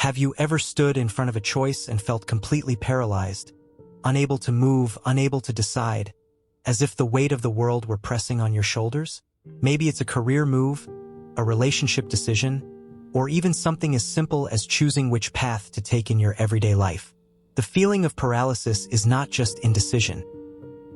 Have you ever stood in front of a choice and felt completely paralyzed, unable to move, unable to decide, as if the weight of the world were pressing on your shoulders? Maybe it's a career move, a relationship decision, or even something as simple as choosing which path to take in your everyday life. The feeling of paralysis is not just indecision.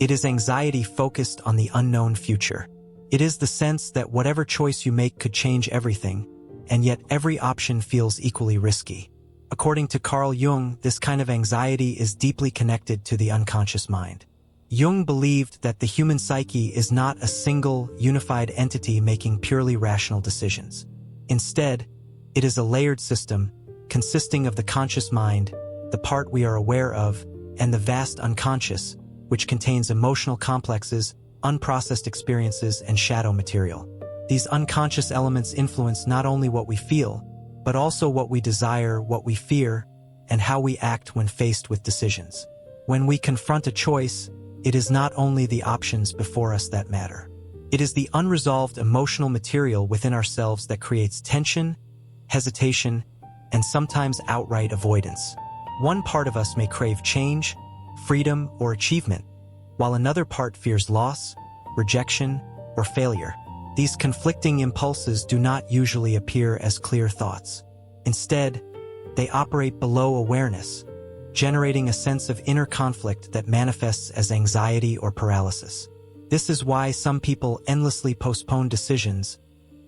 It is anxiety focused on the unknown future. It is the sense that whatever choice you make could change everything, and yet every option feels equally risky. According to Carl Jung, this kind of anxiety is deeply connected to the unconscious mind. Jung believed that the human psyche is not a single, unified entity making purely rational decisions. Instead, it is a layered system consisting of the conscious mind, the part we are aware of, and the vast unconscious, which contains emotional complexes, unprocessed experiences, and shadow material. These unconscious elements influence not only what we feel, but also what we desire, what we fear, and how we act when faced with decisions. When we confront a choice, it is not only the options before us that matter. It is the unresolved emotional material within ourselves that creates tension, hesitation, and sometimes outright avoidance. One part of us may crave change, freedom, or achievement, while another part fears loss, rejection, or failure. These conflicting impulses do not usually appear as clear thoughts. Instead, they operate below awareness, generating a sense of inner conflict that manifests as anxiety or paralysis. This is why some people endlessly postpone decisions,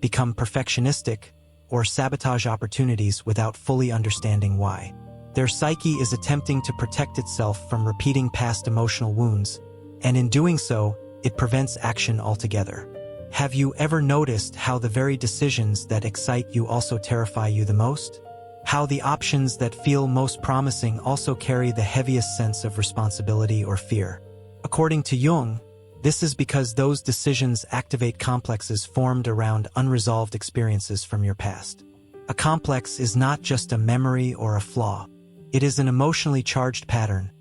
become perfectionistic, or sabotage opportunities without fully understanding why. Their psyche is attempting to protect itself from repeating past emotional wounds, and in doing so, it prevents action altogether. Have you ever noticed how the very decisions that excite you also terrify you the most? How the options that feel most promising also carry the heaviest sense of responsibility or fear? According to Jung, this is because those decisions activate complexes formed around unresolved experiences from your past. A complex is not just a memory or a flaw. It is an emotionally charged pattern,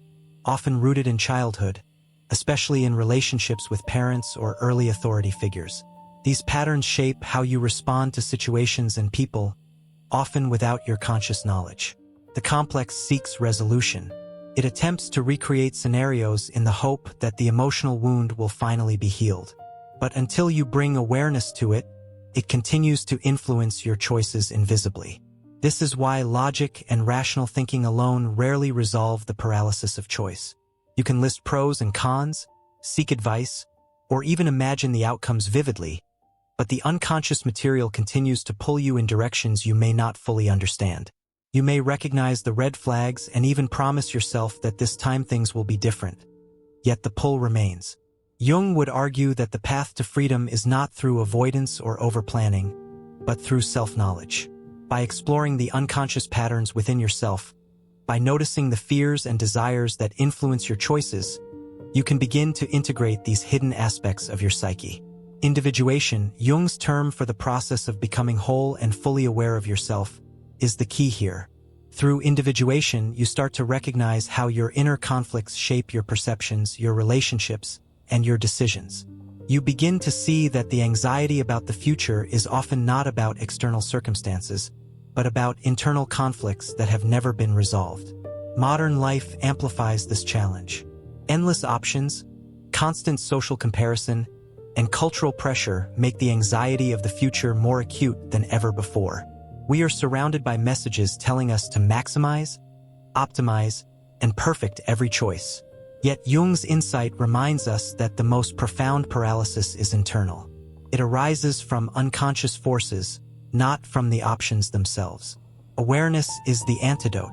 often rooted in childhood, especially in relationships with parents or early authority figures. These patterns shape how you respond to situations and people, often without your conscious knowledge. The complex seeks resolution. It attempts to recreate scenarios in the hope that the emotional wound will finally be healed. But until you bring awareness to it, it continues to influence your choices invisibly. This is why logic and rational thinking alone rarely resolve the paralysis of choice. You can list pros and cons, seek advice, or even imagine the outcomes vividly, but the unconscious material continues to pull you in directions you may not fully understand. You may recognize the red flags and even promise yourself that this time things will be different. Yet the pull remains. Jung would argue that the path to freedom is not through avoidance or overplanning, but through self-knowledge. By exploring the unconscious patterns within yourself, by noticing the fears and desires that influence your choices, you can begin to integrate these hidden aspects of your psyche. Individuation, Jung's term for the process of becoming whole and fully aware of yourself, is the key here. Through individuation, you start to recognize how your inner conflicts shape your perceptions, your relationships, and your decisions. You begin to see that the anxiety about the future is often not about external circumstances, but about internal conflicts that have never been resolved. Modern life amplifies this challenge. Endless options, constant social comparison, and cultural pressure make the anxiety of the future more acute than ever before. We are surrounded by messages telling us to maximize, optimize, and perfect every choice. Yet Jung's insight reminds us that the most profound paralysis is internal. It arises from unconscious forces, not from the options themselves. Awareness is the antidote.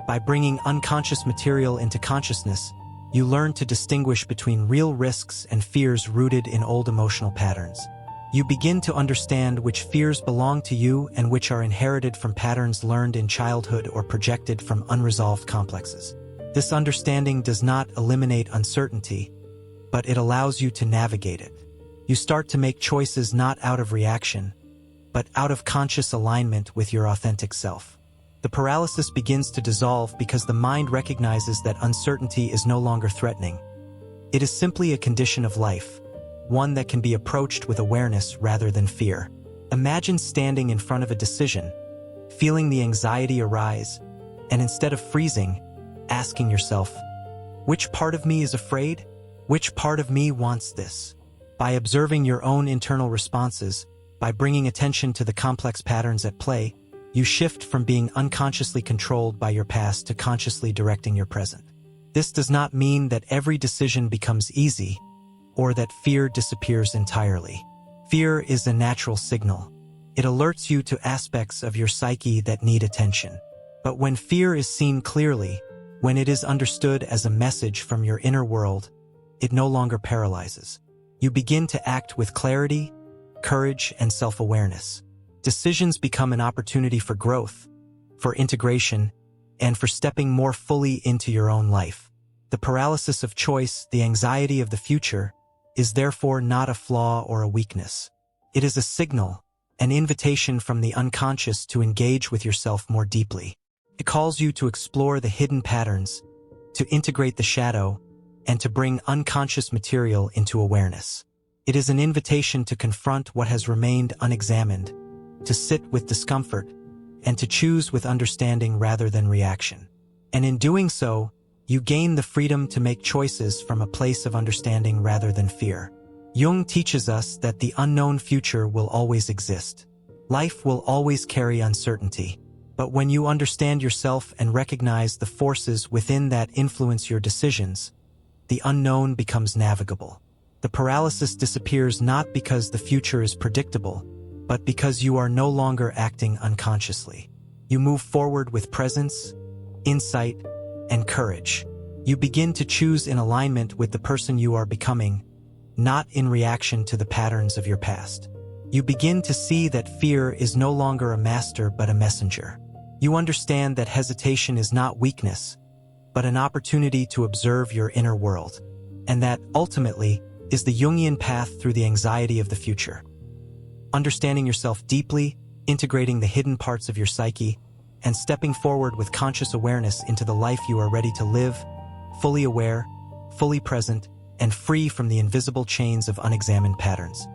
By bringing unconscious material into consciousness, you learn to distinguish between real risks and fears rooted in old emotional patterns. You begin to understand which fears belong to you and which are inherited from patterns learned in childhood or projected from unresolved complexes. This understanding does not eliminate uncertainty, but it allows you to navigate it. You start to make choices not out of reaction, but out of conscious alignment with your authentic self. The paralysis begins to dissolve because the mind recognizes that uncertainty is no longer threatening. It is simply a condition of life, one that can be approached with awareness rather than fear. Imagine standing in front of a decision, feeling the anxiety arise, and instead of freezing, asking yourself, which part of me is afraid? Which part of me wants this? By observing your own internal responses, by bringing attention to the complex patterns at play, you shift from being unconsciously controlled by your past to consciously directing your present. This does not mean that every decision becomes easy, or that fear disappears entirely. Fear is a natural signal. It alerts you to aspects of your psyche that need attention. But when fear is seen clearly, when it is understood as a message from your inner world, it no longer paralyzes. You begin to act with clarity, courage, and self-awareness. Decisions become an opportunity for growth, for integration, and for stepping more fully into your own life. The paralysis of choice, the anxiety of the future, is therefore not a flaw or a weakness. It is a signal, an invitation from the unconscious to engage with yourself more deeply. It calls you to explore the hidden patterns, to integrate the shadow, and to bring unconscious material into awareness. It is an invitation to confront what has remained unexamined, to sit with discomfort, and to choose with understanding rather than reaction. And in doing so, you gain the freedom to make choices from a place of understanding rather than fear. Jung teaches us that the unknown future will always exist. Life will always carry uncertainty. But when you understand yourself and recognize the forces within that influence your decisions, the unknown becomes navigable. The paralysis disappears not because the future is predictable, but because you are no longer acting unconsciously. You move forward with presence, insight, and courage. You begin to choose in alignment with the person you are becoming, not in reaction to the patterns of your past. You begin to see that fear is no longer a master but a messenger. You understand that hesitation is not weakness, but an opportunity to observe your inner world, and that, ultimately, is the Jungian path through the anxiety of the future. Understanding yourself deeply, integrating the hidden parts of your psyche, and stepping forward with conscious awareness into the life you are ready to live, fully aware, fully present, and free from the invisible chains of unexamined patterns.